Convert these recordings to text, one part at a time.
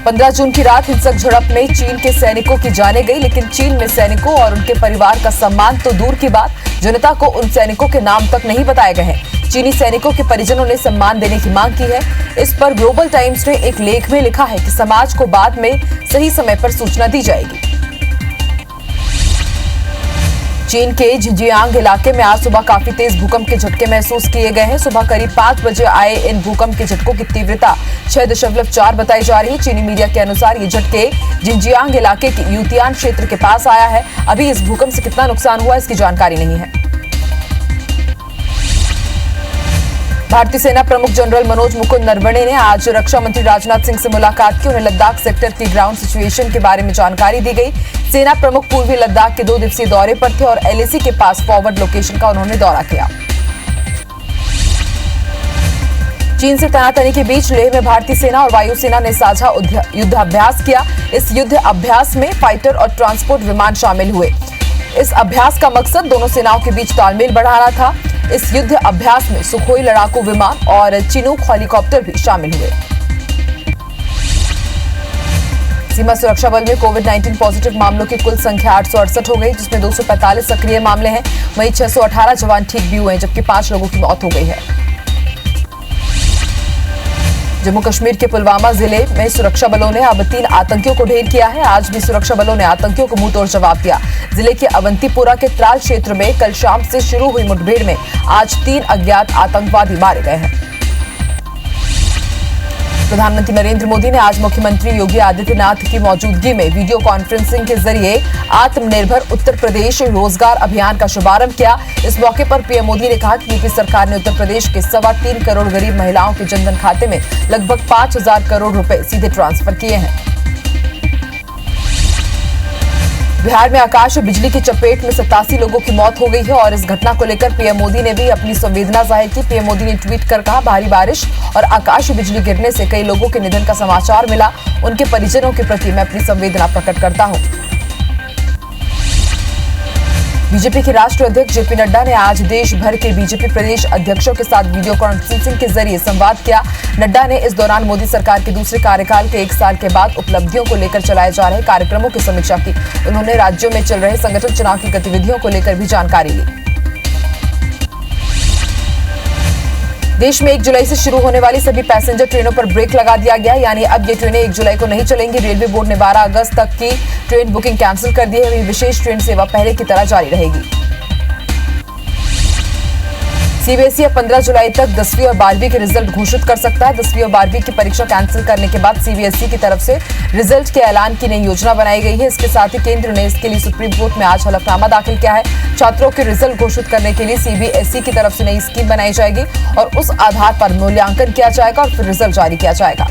15 जून की रात हिंसक झड़प में चीन के सैनिकों की जानें गई, लेकिन चीन में सैनिकों और उनके परिवार का सम्मान तो दूर की बात, जनता को उन सैनिकों के नाम तक नहीं बताए गए हैं। चीनी सैनिकों के परिजनों ने सम्मान देने की मांग की है। इस पर ग्लोबल टाइम्स ने एक लेख में लिखा है कि समाज को बाद में सही समय पर सूचना दी जाएगी। चीन के झिंजियांग इलाके में आज सुबह काफी तेज भूकंप के झटके महसूस किए गए हैं। सुबह करीब 5 बजे आए इन भूकंप के झटकों की तीव्रता 6.4 बताई जा रही है। चीनी मीडिया के अनुसार ये झटके झिंजियांग इलाके के यूतियान क्षेत्र के पास आया है। अभी इस भूकंप से कितना नुकसान हुआ इसकी जानकारी नहीं है। भारतीय सेना प्रमुख जनरल मनोज मुकुंद नरवणे ने आज रक्षा मंत्री राजनाथ सिंह से मुलाकात की। उन्हें लद्दाख सेक्टर की ग्राउंड सिचुएशन के बारे में जानकारी दी गई। सेना प्रमुख पूर्वी लद्दाख के 2 दिवसीय दौरे पर थे और एलएसी के पास फॉरवर्ड लोकेशन का उन्होंने दौरा किया। चीन से तनातनी के बीच लेह में भारतीय सेना और वायुसेना ने साझा युद्धाभ्यास किया। इस युद्ध अभ्यास में फाइटर और ट्रांसपोर्ट विमान शामिल हुए। इस अभ्यास का मकसद दोनों सेनाओं के बीच तालमेल बढ़ाना था। इस युद्ध अभ्यास में सुखोई लड़ाकू विमान और चिनूक हेलीकॉप्टर भी शामिल हुए। सीमा सुरक्षा बल में कोविड-19 पॉजिटिव मामलों की कुल संख्या 868 हो गई, जिसमें 245 सक्रिय मामले हैं। वहीं 618 जवान ठीक भी हुए हैं, जबकि 5 लोगों की मौत हो गई है। जम्मू कश्मीर के पुलवामा जिले में सुरक्षा बलों ने अब 3 आतंकियों को ढेर किया है। आज भी सुरक्षा बलों ने आतंकियों को मुंहतोड़ जवाब दिया। जिले के अवंतीपुरा के त्राल क्षेत्र में कल शाम से शुरू हुई मुठभेड़ में आज 3 अज्ञात आतंकवादी मारे गए हैं। प्रधानमंत्री नरेंद्र मोदी ने आज मुख्यमंत्री योगी आदित्यनाथ की मौजूदगी में वीडियो कॉन्फ्रेंसिंग के जरिए आत्मनिर्भर उत्तर प्रदेश रोजगार अभियान का शुभारंभ किया। इस मौके पर पीएम मोदी ने कहा कि यूपी सरकार ने उत्तर प्रदेश के 3.25 करोड़ गरीब महिलाओं के जनधन खाते में लगभग 5,000 करोड़ रुपए सीधे ट्रांसफर किए हैं। बिहार में आकाश और बिजली की चपेट में 87 लोगों की मौत हो गई है और इस घटना को लेकर पीएम मोदी ने भी अपनी संवेदना जाहिर की। पीएम मोदी ने ट्वीट कर कहा, भारी बारिश और आकाश बिजली गिरने से कई लोगों के निधन का समाचार मिला। उनके परिजनों के प्रति मैं अपनी संवेदना प्रकट करता हूं। बीजेपी के राष्ट्रीय अध्यक्ष जेपी नड्डा ने आज देश भर के बीजेपी प्रदेश अध्यक्षों के साथ वीडियो कॉन्फ्रेंसिंग के जरिए संवाद किया। नड्डा ने इस दौरान मोदी सरकार के दूसरे कार्यकाल के 1 साल के बाद उपलब्धियों को लेकर चलाए जा रहे कार्यक्रमों की समीक्षा की। उन्होंने राज्यों में चल रहे संगठन चुनाव की गतिविधियों को लेकर भी जानकारी ली। देश में 1 जुलाई से शुरू होने वाली सभी पैसेंजर ट्रेनों पर ब्रेक लगा दिया गया, यानी अब ये ट्रेनें 1 जुलाई को नहीं चलेंगी। रेलवे बोर्ड ने 12 अगस्त तक की ट्रेन बुकिंग कैंसिल कर दी है। वहीं विशेष ट्रेन सेवा पहले की तरह जारी रहेगी। सीबीएसई अब 15 जुलाई तक 10वीं और 12वीं के रिजल्ट घोषित कर सकता है। 10वीं और 12वीं की परीक्षा कैंसिल करने के बाद सीबीएसई की तरफ से रिजल्ट के ऐलान की नई योजना बनाई गई है। इसके साथ ही केंद्र ने इसके लिए सुप्रीम कोर्ट में आज हलफनामा दाखिल किया है। छात्रों के रिजल्ट घोषित करने के लिए सीबीएसई की तरफ से नई स्कीम बनाई जाएगी और उस आधार पर मूल्यांकन किया जाएगा और फिर रिजल्ट जारी किया जाएगा।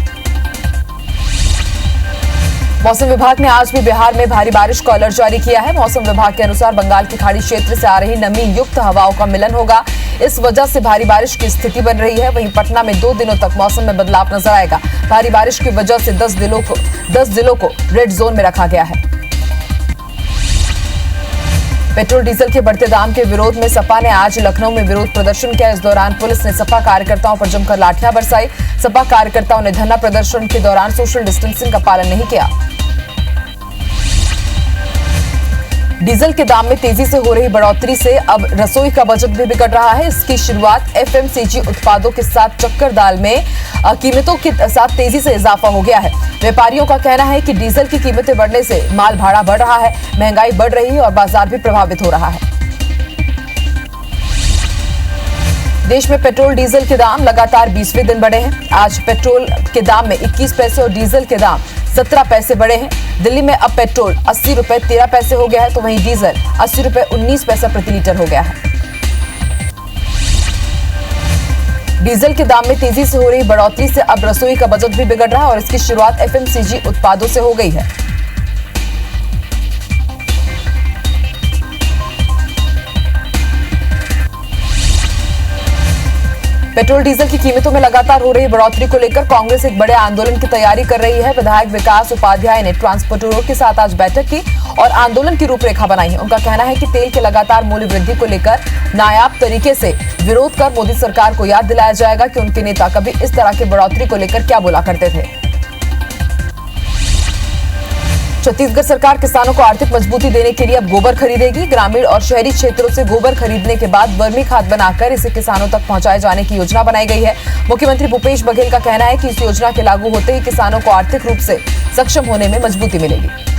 मौसम विभाग ने आज भी बिहार में भारी बारिश का अलर्ट जारी किया है। मौसम विभाग के अनुसार बंगाल की खाड़ी क्षेत्र से आ रही नमी युक्त हवाओं का मिलन होगा। इस वजह से भारी बारिश की स्थिति बन रही है। वहीं पटना में 2 दिनों तक मौसम में बदलाव नजर आएगा। भारी बारिश की वजह से 10 जिलों को रेड जोन में रखा गया है। पेट्रोल डीजल के बढ़ते दाम के विरोध में सपा ने आज लखनऊ में विरोध प्रदर्शन किया। इस दौरान पुलिस ने सपा कार्यकर्ताओं पर जमकर लाठियां बरसाई। सपा कार्यकर्ताओं ने धरना प्रदर्शन के दौरान सोशल डिस्टेंसिंग का पालन नहीं किया। डीजल के दाम में तेजी से हो रही बढ़ोतरी से अब रसोई का बजट भी बिगड़ रहा है। इसकी शुरुआत एफएमसीजी उत्पादों के साथ चक्कर दाल में कीमतों के साथ तेजी से इजाफा हो गया है। व्यापारियों का कहना है कि डीजल की कीमतें बढ़ने से माल भाड़ा बढ़ रहा है, महंगाई बढ़ रही है और बाजार भी प्रभावित हो रहा है। देश में पेट्रोल डीजल के दाम लगातार 20वें दिन बढ़े हैं। आज पेट्रोल के दाम में 21 पैसे और डीजल के दाम 17 पैसे बढ़े हैं। दिल्ली में अब पेट्रोल 80 रुपए 13 पैसे हो गया है, तो वहीं डीजल 80 रुपए 19 पैसा प्रति लीटर हो गया है। डीजल के दाम में तेजी से हो रही बढ़ोतरी से अब रसोई का बजट भी बिगड़ रहा है और इसकी शुरुआत एफएमसीजी उत्पादों से हो गई है। पेट्रोल डीजल की कीमतों में लगातार हो रही बढ़ोतरी को लेकर कांग्रेस एक बड़े आंदोलन की तैयारी कर रही है। विधायक विकास उपाध्याय ने ट्रांसपोर्टरों के साथ आज बैठक की और आंदोलन की रूपरेखा बनाई है। उनका कहना है कि तेल के लगातार मूल्य वृद्धि को लेकर नायाब तरीके से विरोध कर मोदी सरकार को याद दिलाया जाएगा कि उनके नेता कभी इस तरह की बढ़ोतरी को लेकर क्या बोला करते थे। छत्तीसगढ़ सरकार किसानों को आर्थिक मजबूती देने के लिए अब गोबर खरीदेगी। ग्रामीण और शहरी क्षेत्रों से गोबर खरीदने के बाद वर्मी खाद बनाकर इसे किसानों तक पहुंचाए जाने की योजना बनाई गई है। मुख्यमंत्री भूपेश बघेल का कहना है कि इस योजना के लागू होते ही किसानों को आर्थिक रूप से सक्षम होने में मजबूती मिलेगी।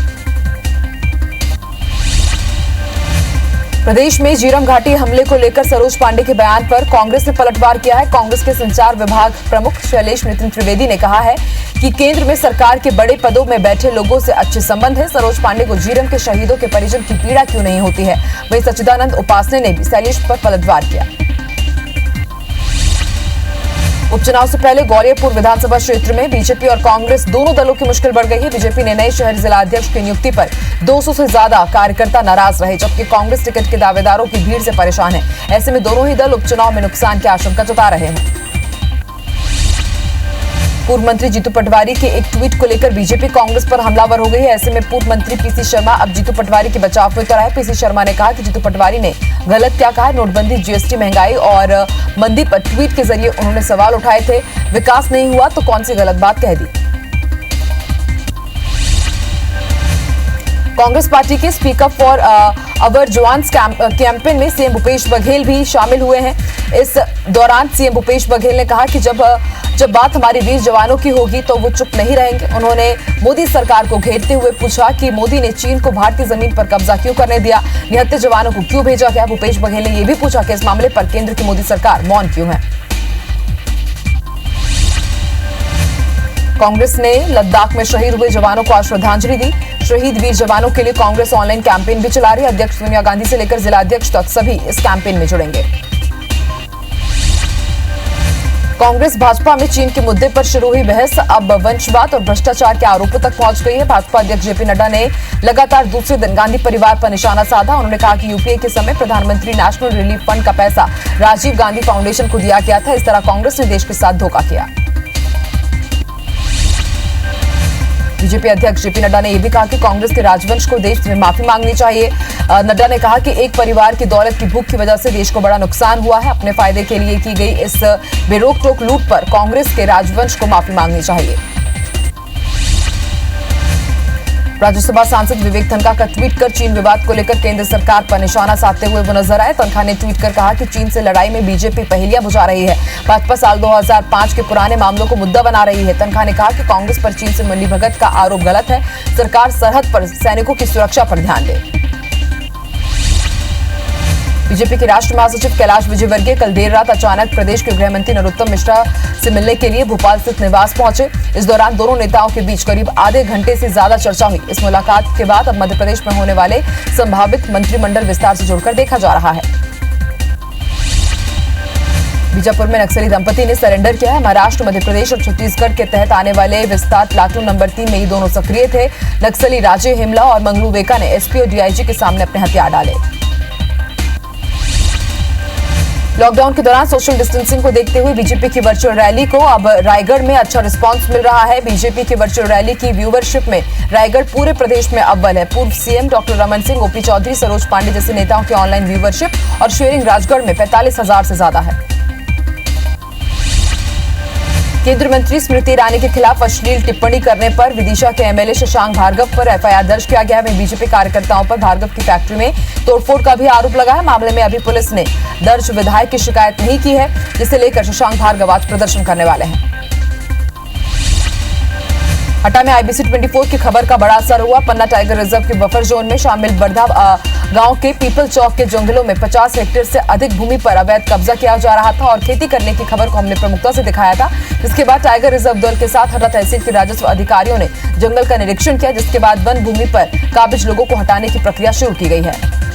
प्रदेश में झीरम घाटी हमले को लेकर सरोज पांडे के बयान पर कांग्रेस ने पलटवार किया है। कांग्रेस के संचार विभाग प्रमुख शैलेश नितिन त्रिवेदी ने कहा है कि केंद्र में सरकार के बड़े पदों में बैठे लोगों से अच्छे संबंध है। सरोज पांडे को झीरम के शहीदों के परिजन की पीड़ा क्यों नहीं होती है। वहीं सच्चिदानंद उपासने ने भी शैलेश पर पलटवार किया। उपचुनाव से पहले ग्वालियर पूर्व विधानसभा क्षेत्र में बीजेपी और कांग्रेस दोनों दलों की मुश्किल बढ़ गई है। बीजेपी ने नए शहर जिला अध्यक्ष की नियुक्ति पर 200 से ज्यादा कार्यकर्ता नाराज रहे, जबकि कांग्रेस टिकट के दावेदारों की भीड़ से परेशान है। ऐसे में दोनों ही दल उपचुनाव में नुकसान की आशंका जता रहे हैं। पूर्व मंत्री जीतू पटवारी के एक ट्वीट को लेकर बीजेपी कांग्रेस पर हमलावर हो गई है। ऐसे में पूर्व मंत्री पीसी शर्मा अब जीतू पटवारी के बचाव में उतरा है। पीसी शर्मा ने कहा कि जीतू पटवारी ने गलत क्या कहा। नोटबंदी, जीएसटी, महंगाई और मंदी पर ट्वीट के जरिए उन्होंने सवाल उठाए थे। विकास नहीं हुआ तो कौन सी गलत बात कह दी। कांग्रेस पार्टी के speak up for our jawans campaign में सीएम भूपेश बघेल भी शामिल हुए हैं। इस दौरान सीएम भूपेश बघेल ने कहा कि जब बात हमारे वीर जवानों की होगी तो वो चुप नहीं रहेंगे। उन्होंने मोदी सरकार को घेरते हुए पूछा कि मोदी ने चीन को भारतीय जमीन पर कब्जा क्यों करने दिया, निहत्थे जवानों को क्यों भेजा गया। भूपेश बघेल ने यह भी पूछा कि इस मामले पर केंद्र की मोदी सरकार मौन क्यों है। कांग्रेस ने लद्दाख में शहीद हुए जवानों को आज श्रद्धांजलि दी। शहीद वीर जवानों के लिए कांग्रेस ऑनलाइन कैंपेन भी चला रही है। अध्यक्ष सोनिया गांधी से लेकर जिला अध्यक्ष तक सभी इस कैंपेन में जुड़ेंगे। कांग्रेस भाजपा में चीन के मुद्दे पर शुरू हुई बहस अब वंशवाद और भ्रष्टाचार के आरोपों तक पहुंच गई है। भाजपा अध्यक्ष जेपी नड्डा ने लगातार दूसरे दिन गांधी परिवार पर निशाना साधा। उन्होंने कहा कि यूपीए के समय प्रधानमंत्री नेशनल रिलीफ फंड का पैसा राजीव गांधी फाउंडेशन को दिया गया था। इस तरह कांग्रेस ने देश के साथ धोखा किया। बीजेपी अध्यक्ष जेपी नड्डा ने यह भी कहा कि कांग्रेस के राजवंश को देश में माफी मांगनी चाहिए। नड्डा ने कहा कि एक परिवार की दौलत की भूख की वजह से देश को बड़ा नुकसान हुआ है। अपने फायदे के लिए की गई इस बेरोक टोक लूट पर कांग्रेस के राजवंश को माफी मांगनी चाहिए। राज्यसभा सांसद विवेक तनखा का ट्वीट कर चीन विवाद को लेकर केंद्र सरकार पर निशाना साधते हुए वो नजर आए। तनखा ने ट्वीट कर कहा कि चीन से लड़ाई में बीजेपी पहेलियां बुझा रही है। भाजपा साल 2005 के पुराने मामलों को मुद्दा बना रही है। तनखा ने कहा कि कांग्रेस पर चीन से मिलीभगत का आरोप गलत है। सरकार सरहद पर सैनिकों की सुरक्षा पर ध्यान दे। बीजेपी के राष्ट्रीय महासचिव कैलाश विजयवर्गीय कल देर रात अचानक प्रदेश के गृह मंत्री नरोत्तम मिश्रा से मिलने के लिए भोपाल स्थित निवास पहुंचे। इस दौरान दोनों नेताओं के बीच करीब आधे घंटे से ज्यादा चर्चा हुई। इस मुलाकात के बाद अब मध्य प्रदेश में होने वाले संभावित मंत्रिमंडल विस्तार से जोड़कर देखा जा रहा है। बीजापुर में नक्सली दंपति ने सरेंडर किया है। महाराष्ट्र, मध्य प्रदेश और छत्तीसगढ़ के तहत आने वाले विस्तार प्लाटून नंबर 3 में ये दोनों सक्रिय थे। नक्सली राजे हिमला और मंगलू वेका ने एसपी और डीआईजी के सामने अपने हथियार डाले। लॉकडाउन के दौरान सोशल डिस्टेंसिंग को देखते हुए बीजेपी की वर्चुअल रैली को अब रायगढ़ में अच्छा रिस्पांस मिल रहा है। बीजेपी की वर्चुअल रैली की व्यूवरशिप में रायगढ़ पूरे प्रदेश में अव्वल है। पूर्व CM doctor Raman Singh, OP Chaudhary, Saroj Pandey जैसे नेताओं की ऑनलाइन व्यूवरशिप और शेयरिंग राजगढ़ में 45,000 से ज्यादा है। केंद्रीय मंत्री स्मृति ईरानी के खिलाफ अश्लील टिप्पणी करने पर विदिशा के एमएलए शशांक भार्गव पर एफआईआर दर्ज किया गया है। बीजेपी कार्यकर्ताओं पर भार्गव की फैक्ट्री में तोड़फोड़ का भी आरोप लगा है। मामले में अभी पुलिस ने दर्ज विधायक की शिकायत नहीं की है, जिसे लेकर शशांक भार्गव आज प्रदर्शन करने वाले हैं। हटा में आईबीसी 24 की खबर का बड़ा असर हुआ। पन्ना टाइगर रिजर्व के बफर जोन में शामिल बर्धा गांव के पीपल चौक के जंगलों में 50 हेक्टेयर से अधिक भूमि पर अवैध कब्जा किया जा रहा था और खेती करने की खबर को हमने प्रमुखता से दिखाया था। जिसके बाद टाइगर रिजर्व दल के साथ हटा तहसील के राजस्व अधिकारियों ने जंगल का निरीक्षण किया, जिसके बाद वन भूमि पर काबिज लोगों को हटाने की प्रक्रिया शुरू की गई है।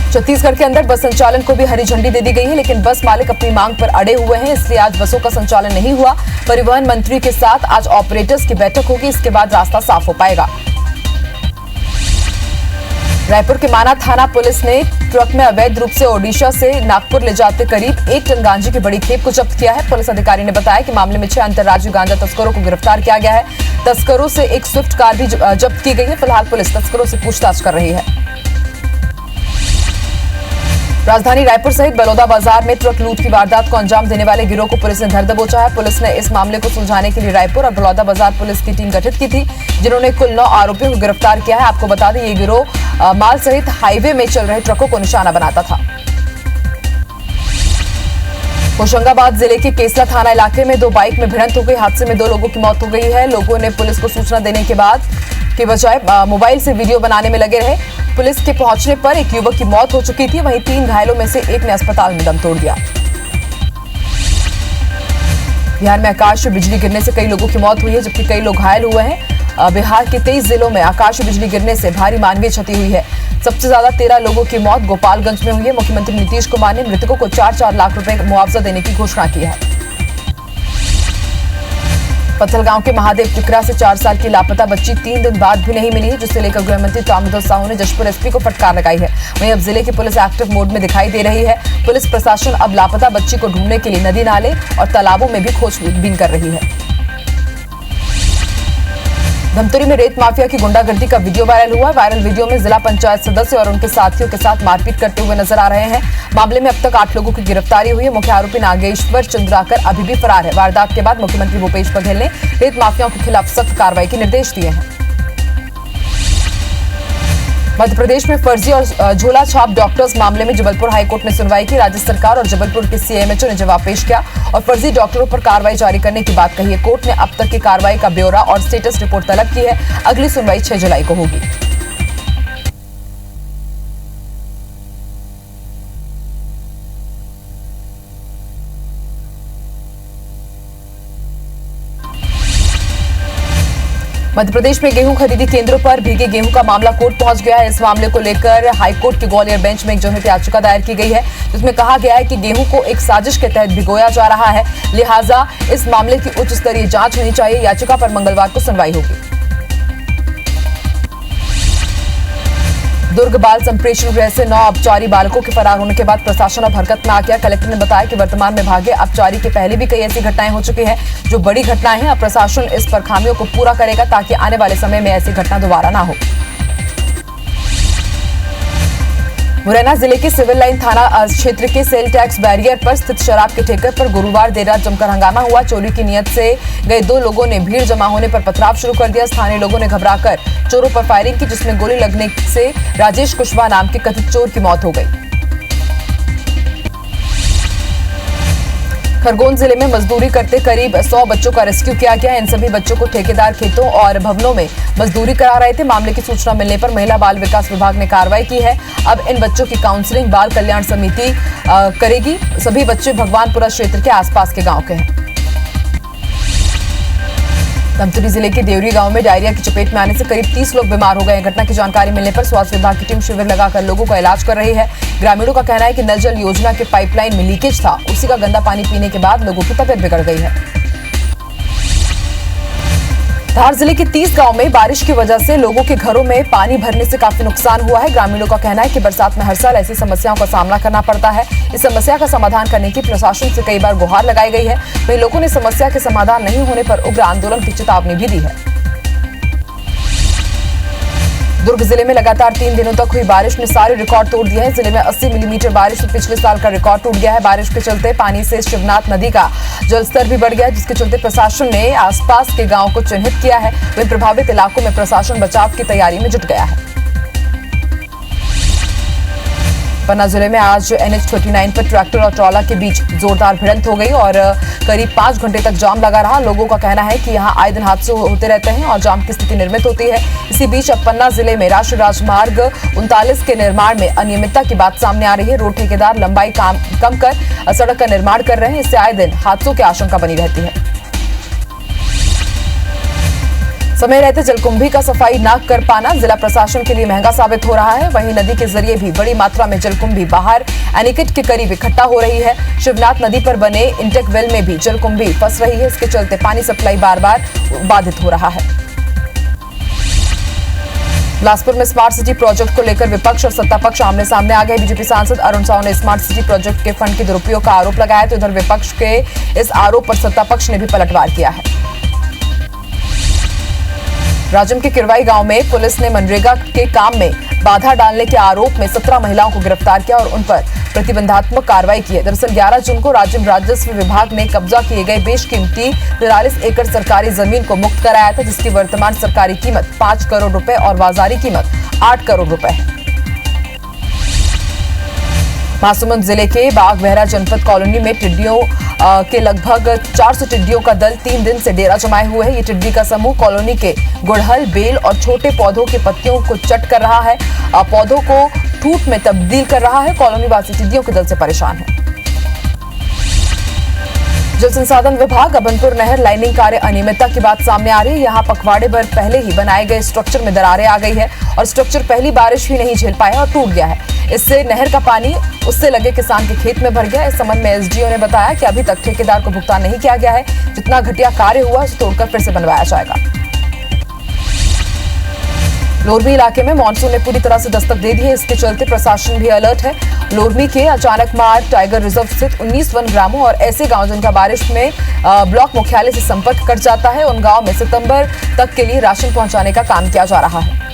छत्तीसगढ़ के अंदर बस संचालन को भी हरी झंडी दे दी गई है, लेकिन बस मालिक अपनी मांग पर अड़े हुए हैं, इसलिए आज बसों का संचालन नहीं हुआ। परिवहन मंत्री के साथ आज ऑपरेटर्स की बैठक होगी, इसके बाद रास्ता साफ हो पाएगा। रायपुर के माना थाना पुलिस ने ट्रक में अवैध रूप से ओडिशा से नागपुर ले जाते करीब 1 टन गांजे की बड़ी खेप को जब्त किया है। पुलिस अधिकारी ने बताया कि मामले में 6 अंतर्राज्यीय गांजा तस्करों को गिरफ्तार किया गया है। तस्करों से एक स्विफ्ट कार भी जब्त की गई है। फिलहाल पुलिस तस्करों से पूछताछ कर रही है। राजधानी रायपुर सहित बलौदा बाजार में ट्रक लूट की वारदात को अंजाम देने वाले गिरोह को पुलिस ने धर दबोचा है। पुलिस ने इस मामले को सुलझाने के लिए रायपुर और बलौदा बाजार पुलिस की टीम गठित की थी, जिन्होंने कुल 9 आरोपियों को गिरफ्तार किया है। आपको बता दें, ये गिरोह माल सहित हाईवे में चल रहे ट्रकों को निशाना बनाता था। होशंगाबाद जिले के केसला थाना इलाके में 2 बाइक में भिड़ंत हो गई। हादसे में 2 लोगों की मौत हो गई है। लोगों ने पुलिस को सूचना देने के बाद के बजाय मोबाइल से वीडियो बनाने में लगे रहे। पुलिस के पहुंचने पर एक युवक की मौत हो चुकी थी, वहीं 3 घायलों में से एक ने अस्पताल में दम तोड़ दिया। बिहार में आकाश बिजली गिरने से कई लोगों की मौत हुई है, जबकि कई लोग घायल हुए हैं। बिहार के 23 जिलों में आकाश बिजली गिरने से भारी मानवीय क्षति हुई है। सबसे ज्यादा 13 लोगों की मौत गोपालगंज में हुई है। मुख्यमंत्री नीतीश कुमार ने मृतकों को 4-4 लाख रुपए मुआवजा देने की घोषणा की है। पत्थलगांव के महादेव टिकरा से 4 साल की लापता बच्ची 3 दिन बाद भी नहीं मिली है, जिससे लेकर गृह मंत्री ताम्रध्वज साहू ने जशपुर एसपी को फटकार लगाई है। वहीं अब जिले की पुलिस एक्टिव मोड में दिखाई दे रही है। पुलिस प्रशासन अब लापता बच्ची को ढूंढने के लिए नदी नाले और तालाबों में भी खोजबीन कर रही है। धमतरी में रेत माफिया की गुंडागर्दी का वीडियो वायरल हुआ। वायरल वीडियो में जिला पंचायत सदस्य और उनके साथियों के साथ मारपीट करते हुए नजर आ रहे हैं। मामले में अब तक 8 लोगों की गिरफ्तारी हुई है। मुख्य आरोपी नागेश्वर चंद्राकर अभी भी फरार है। वारदात के बाद मुख्यमंत्री भूपेश बघेल ने रेत माफियाओं के खिलाफ सख्त कार्रवाई के निर्देश दिए हैं। मध्य प्रदेश में फर्जी और झोला छाप डॉक्टर्स मामले में जबलपुर हाईकोर्ट में सुनवाई की। राज्य सरकार और जबलपुर के सीएमएचओ ने जवाब पेश किया और फर्जी डॉक्टरों पर कार्रवाई जारी करने की बात कही है। कोर्ट ने अब तक की कार्रवाई का ब्यौरा और स्टेटस रिपोर्ट तलब की है। अगली सुनवाई 6 जुलाई को होगी। मध्य प्रदेश में गेहूं खरीदी केंद्रों पर भीगे गेहूं का मामला कोर्ट पहुंच गया है। इस मामले को लेकर हाईकोर्ट के ग्वालियर बेंच में एक जनहित याचिका दायर की गई है, जिसमें कहा गया है कि गेहूं को एक साजिश के तहत भिगोया जा रहा है, लिहाजा इस मामले की उच्च स्तरीय जांच होनी चाहिए। याचिका पर मंगलवार को सुनवाई होगी। दुर्ग बाल संप्रेषण गृह से 9 अपचारी बालकों के फरार होने के बाद प्रशासन अब हरकत में आ गया। कलेक्टर ने बताया कि वर्तमान में भागे अपचारी के पहले भी कई ऐसी घटनाएं हो चुकी हैं जो बड़ी घटनाएं हैं। अब प्रशासन इस पर खामियों को पूरा करेगा ताकि आने वाले समय में ऐसी घटना दोबारा ना हो। मुरैना जिले के सिविल लाइन थाना क्षेत्र के सेल टैक्स बैरियर पर स्थित शराब के ठेके पर गुरुवार देर रात जमकर हंगामा हुआ। चोरी की नियत से गए 2 लोगों ने भीड़ जमा होने पर पथराव शुरू कर दिया। स्थानीय लोगों ने घबराकर चोरों पर फायरिंग की, जिसमें गोली लगने से राजेश कुशवाहा नाम के कथित चोर की मौत हो गई। खरगोन जिले में मजदूरी करते करीब 100 बच्चों का रेस्क्यू किया गया। इन सभी बच्चों को ठेकेदार खेतों और भवनों में मजदूरी करा रहे थे। मामले की सूचना मिलने पर महिला बाल विकास विभाग ने कार्रवाई की है। अब इन बच्चों की काउंसलिंग बाल कल्याण समिति करेगी। सभी बच्चे भगवानपुरा क्षेत्र के आसपास के गांव के हैं। धमतरी जिले के देवरी गांव में डायरिया की चपेट में आने से करीब 30 लोग बीमार हो गए। घटना की जानकारी मिलने पर स्वास्थ्य विभाग की टीम शिविर लगाकर लोगों का इलाज कर रही है। ग्रामीणों का कहना है कि नल जल योजना के पाइपलाइन में लीकेज था, उसी का गंदा पानी पीने के बाद लोगों की तबीयत बिगड़ गई है। धार जिले के 30 गांव में बारिश की वजह से लोगों के घरों में पानी भरने से काफी नुकसान हुआ है। ग्रामीणों का कहना है कि बरसात में हर साल ऐसी समस्याओं का सामना करना पड़ता है। इस समस्या का समाधान करने की प्रशासन से कई बार गुहार लगाई गई है। वहीं लोगों ने समस्या के समाधान नहीं होने पर उग्र आंदोलन की चेतावनी भी दी है। दुर्ग जिले में लगातार 3 दिनों तक हुई बारिश ने सारे रिकॉर्ड तोड़ दिए हैं। जिले में 80 मिलीमीटर बारिश से पिछले साल का रिकॉर्ड टूट गया है। बारिश के चलते पानी से शिवनाथ नदी का जलस्तर भी बढ़ गया, जिसके चलते प्रशासन ने आसपास के गांवों को चिन्हित किया है। वहीं प्रभावित इलाकों में प्रशासन बचाव की तैयारी में जुट गया है। पन्ना जिले में आज NH-39 पर ट्रैक्टर और ट्रॉला के बीच जोरदार भिड़ंत हो गई और करीब 5 घंटे तक जाम लगा रहा। लोगों का कहना है कि यहां आए दिन हादसे होते रहते हैं और जाम की स्थिति निर्मित होती है। इसी बीच अब पन्ना जिले में राष्ट्रीय राजमार्ग 39 के निर्माण में अनियमितता की बात सामने आ रही है। रोड ठेकेदार लंबाई कम कर सड़क का निर्माण कर रहे हैं। इससे आए दिन हादसों की आशंका बनी रहती है। समय रहते जलकुंभी का सफाई न कर पाना जिला प्रशासन के लिए महंगा साबित हो रहा है। वहीं नदी के जरिए भी बड़ी मात्रा में जलकुंभी बाहर एनीकट के करीब इकट्ठा हो रही है। शिवनाथ नदी पर बने इंटेक वेल में भी जलकुंभी फंस रही है। इसके चलते पानी सप्लाई बार बार बाधित हो रहा है। बिलासपुर में स्मार्ट सिटी प्रोजेक्ट को लेकर विपक्ष और सत्ता पक्ष आमने सामने आ गए। बीजेपी सांसद अरुण साव ने स्मार्ट सिटी प्रोजेक्ट के फंड के दुरुपयोग का आरोप लगाया, तो उधर विपक्ष के इस आरोप पर सत्ता पक्ष ने भी पलटवार किया है। राजम के किरवाई गांव में पुलिस ने मनरेगा के काम में बाधा डालने के आरोप में 17 महिलाओं को गिरफ्तार किया और उन पर प्रतिबंधात्मक कार्रवाई की है। दरअसल 11 जून को राज्य राजस्व विभाग ने कब्जा किए गए बेशकीमती 43 एकड़ सरकारी जमीन को मुक्त कराया था, जिसकी वर्तमान सरकारी कीमत 5 करोड़ रुपए और बाजारी कीमत 8 करोड़ रुपए है। महासमुंद जिले के बागबहरा जनपद कॉलोनी में टिड्डियों के लगभग 400 टिड्डियों का दल 3 दिन से डेरा जमाए हुए है। ये टिड्डी का समूह कॉलोनी के गुड़हल, बेल और छोटे पौधों के पत्तियों को चट कर रहा है, पौधों को ठूठ में तब्दील कर रहा है। कॉलोनी वासी टिड्डियों के दल से परेशान है। जल संसाधन विभाग अबनपुर नहर लाइनिंग कार्य अनियमितता की बात सामने आ रही है। यहाँ पखवाड़े भर पहले ही बनाए गए स्ट्रक्चर में दरारें आ गई है और स्ट्रक्चर पहली बारिश ही नहीं झेल पाया और टूट गया है। इससे नहर का पानी उससे लगे किसान के खेत में भर गया। इस संबंध में एसडीओ ने बताया कि अभी तक ठेकेदार को भुगतान नहीं किया गया है। जितना घटिया कार्य हुआ उसे तोड़कर फिर से बनवाया जाएगा। लोरमी इलाके में मानसून ने पूरी तरह से दस्तक दे दी है। इसके चलते प्रशासन भी अलर्ट है। लोरमी के अचानक मार्ग टाइगर रिजर्व स्थित 19 वन ग्रामों और ऐसे गांव जिनका बारिश में ब्लॉक मुख्यालय से संपर्क कर जाता है, उन गांव में सितंबर तक के लिए राशन पहुंचाने का काम किया जा रहा है।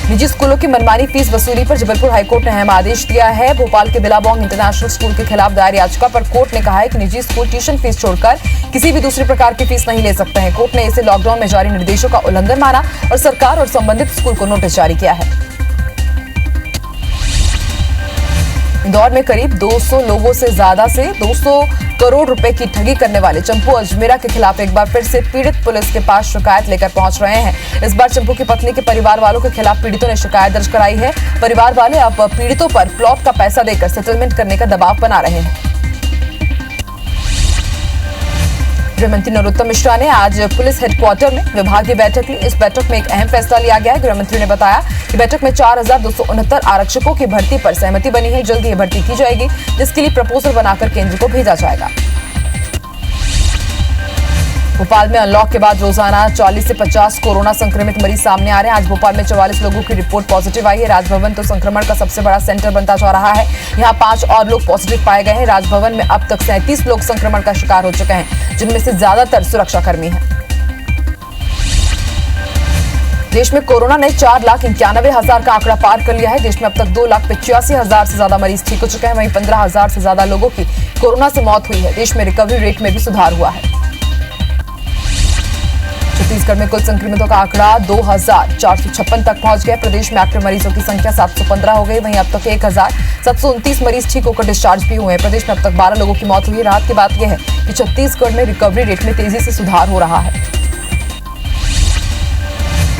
निजी स्कूलों की मनमानी फीस वसूली पर जबलपुर हाईकोर्ट ने अहम आदेश दिया है। भोपाल के बिलाबोंग इंटरनेशनल स्कूल के खिलाफ दायर याचिका पर कोर्ट ने कहा है कि निजी स्कूल ट्यूशन फीस छोड़कर किसी भी दूसरे प्रकार की फीस नहीं ले सकते हैं। कोर्ट ने इसे लॉकडाउन में जारी निर्देशों का उल्लंघन माना और सरकार और संबंधित स्कूल को नोटिस जारी किया है। इंदौर में करीब 200 लोगों से 200 करोड़ रुपए की ठगी करने वाले चंपू अजमेरा के खिलाफ एक बार फिर से पीड़ित पुलिस के पास शिकायत लेकर पहुंच रहे हैं। इस बार चंपू की पत्नी के परिवार वालों के खिलाफ पीड़ितों ने शिकायत दर्ज कराई है। परिवार वाले अब पीड़ितों पर प्लॉट का पैसा देकर सेटलमेंट करने का दबाव बना रहे हैं। गृह मंत्री नरोत्तम मिश्रा ने आज पुलिस हेडक्वार्टर में विभागीय बैठक ली। इस बैठक में एक अहम फैसला लिया गया है। गृह मंत्री ने बताया कि बैठक में 4269 आरक्षकों की भर्ती पर सहमति बनी है। जल्द ही भर्ती की जाएगी, जिसके लिए प्रपोजल बनाकर केंद्र को भेजा जाएगा। भोपाल में अनलॉक के बाद रोजाना 40 से 50 कोरोना संक्रमित मरीज सामने आ रहे हैं। आज भोपाल में 44 लोगों की रिपोर्ट पॉजिटिव आई है। राजभवन तो संक्रमण का सबसे बड़ा सेंटर बनता जा रहा है। यहाँ 5 और लोग पॉजिटिव पाए गए हैं। राजभवन में अब तक 37 लोग संक्रमण का शिकार हो चुके हैं, जिनमें से ज्यादातर सुरक्षाकर्मी हैं। देश में कोरोना ने 4,91,000 का आंकड़ा पार कर लिया है। देश में अब तक 2,85,000 से ज्यादा मरीज ठीक हो चुके हैं। वहीं 15,000 से ज्यादा लोगों की कोरोना से मौत हुई है। देश में रिकवरी रेट में भी सुधार हुआ है। छत्तीसगढ़ में कुल संक्रमितों का आंकड़ा 2,456 तक पहुंच गया। प्रदेश में एक्टिव मरीजों की संख्या 715 हो गई। वहीं अब तक 1,729 मरीज ठीक होकर डिस्चार्ज भी हुए हैं। प्रदेश में अब तक 12 लोगों की मौत हुई है। राहत की बात यह है कि छत्तीसगढ़ में रिकवरी रेट में तेजी से सुधार हो रहा है।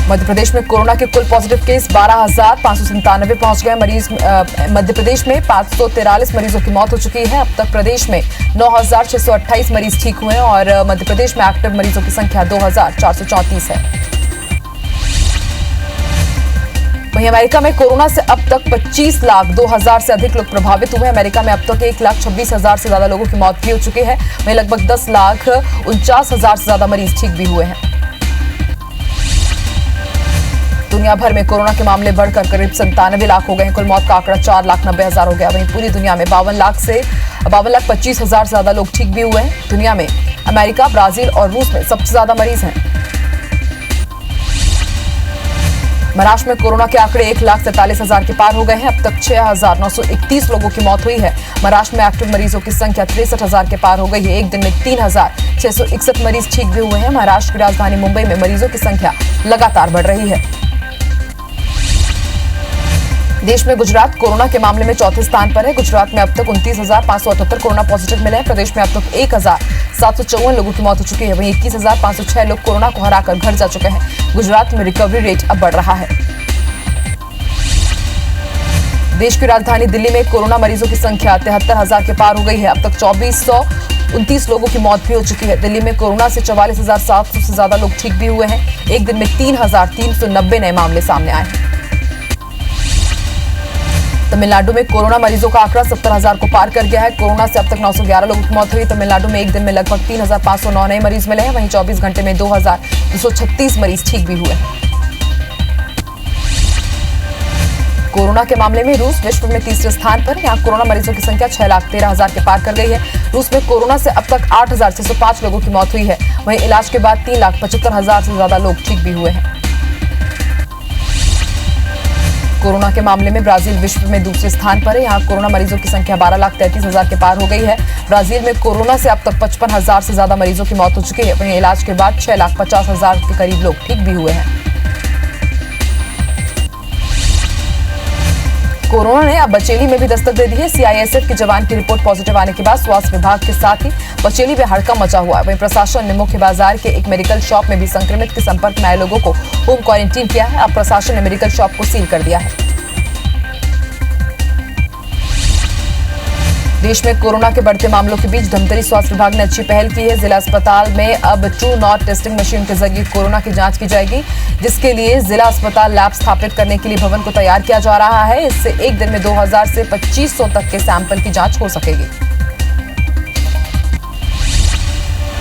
मध्य प्रदेश में कोरोना के कुल पॉजिटिव केस 12,597 पहुंच गए। मध्य प्रदेश में 543 मरीजों की मौत हो चुकी है। अब तक प्रदेश में 9,628 मरीज ठीक हुए हैं और मध्य प्रदेश में एक्टिव मरीजों की संख्या 2,434 है। वहीं अमेरिका में कोरोना से अब तक 25,02,000 से अधिक लोग प्रभावित हुए हैं। अमेरिका में अब तक 1,26,000 से ज्यादा लोगों की मौत भी हो चुकी है। वहीं लगभग 10,49,000 से ज्यादा मरीज ठीक भी हुए हैं। दुनिया भर में कोरोना के मामले बढ़कर करीब 97 लाख हो गए हैं। कुल मौत का आंकड़ा 4,90,000 हो गया। वहीं पूरी दुनिया में 52,25,000 से ज्यादा लोग ठीक भी हुए हैं। दुनिया में अमेरिका, ब्राजील और रूस में सबसे ज्यादा मरीज हैं। महाराष्ट्र में कोरोना के आंकड़े 1,47,000 के पार हो गए हैं। अब तक 6,931 लोगों की मौत हुई है। महाराष्ट्र में एक्टिव मरीजों की संख्या 63,000 के पार हो गई है। एक दिन में 3,661 मरीज ठीक भी हुए हैं। महाराष्ट्र की राजधानी मुंबई में मरीजों की संख्या लगातार बढ़ रही है। देश में गुजरात कोरोना के मामले में चौथे स्थान पर है। गुजरात में अब तक 29,578 कोरोना पॉजिटिव मिले हैं। प्रदेश में अब तक 1,754 लोगों की मौत हो चुकी है। वहीं 21,506 लोग कोरोना को हराकर घर जा चुके हैं। गुजरात में रिकवरी रेट अब बढ़ रहा है। देश की राजधानी दिल्ली में कोरोना मरीजों की संख्या 73,000 के पार हो गई है। अब तक 2,429 लोगों की मौत भी हो चुकी है। दिल्ली में कोरोना से 44,700 से ज्यादा लोग ठीक भी हुए हैं। एक दिन में 3,390 नए मामले सामने आए हैं। तमिलनाडु में कोरोना मरीजों का आंकड़ा 70,000 को पार कर गया है। कोरोना से अब तक 911 लोगों की मौत हुई। तमिलनाडु में एक दिन में लगभग 3,509 नए मरीज मिले हैं। वहीं 24 घंटे में 2,236 मरीज ठीक भी हुए हैं। कोरोना के मामले में रूस विश्व में तीसरे स्थान पर। यहाँ कोरोना मरीजों की संख्या 6,13,000 के पार कर गई है। रूस में कोरोना से अब तक 8,605 लोगों की मौत हुई है। वहीं इलाज के बाद 3,75,000 से ज्यादा लोग ठीक भी हुए हैं। कोरोना के मामले में ब्राजील विश्व में दूसरे स्थान पर है। यहाँ कोरोना मरीजों की संख्या 12,33,000 के पार हो गई है। ब्राजील में कोरोना से अब तक 55,000 से ज्यादा मरीजों की मौत हो चुकी है। वहीं इलाज के बाद 6,50,000 के करीब लोग ठीक भी हुए हैं। कोरोना ने अब बचेली में भी दस्तक दे दी है। सीआईएसएफ के जवान की रिपोर्ट पॉजिटिव आने के बाद स्वास्थ्य विभाग के साथ ही बचेली में हड़कंप मचा हुआ है। वहीं प्रशासन ने मुख्य बाजार के एक मेडिकल शॉप में भी संक्रमित के संपर्क में आए लोगों को होम क्वारंटीन किया है। अब प्रशासन ने मेडिकल शॉप को सील कर दिया है। देश में कोरोना के बढ़ते मामलों के बीच धमतरी स्वास्थ्य विभाग ने अच्छी पहल की है। जिला अस्पताल में अब ट्रू नॉट टेस्टिंग मशीन के जरिए कोरोना की जांच की जाएगी, जिसके लिए जिला अस्पताल लैब स्थापित करने के लिए भवन को तैयार किया जा रहा है। इससे एक दिन में 2000 से 2500 तक के सैंपल की जांच हो सकेगी।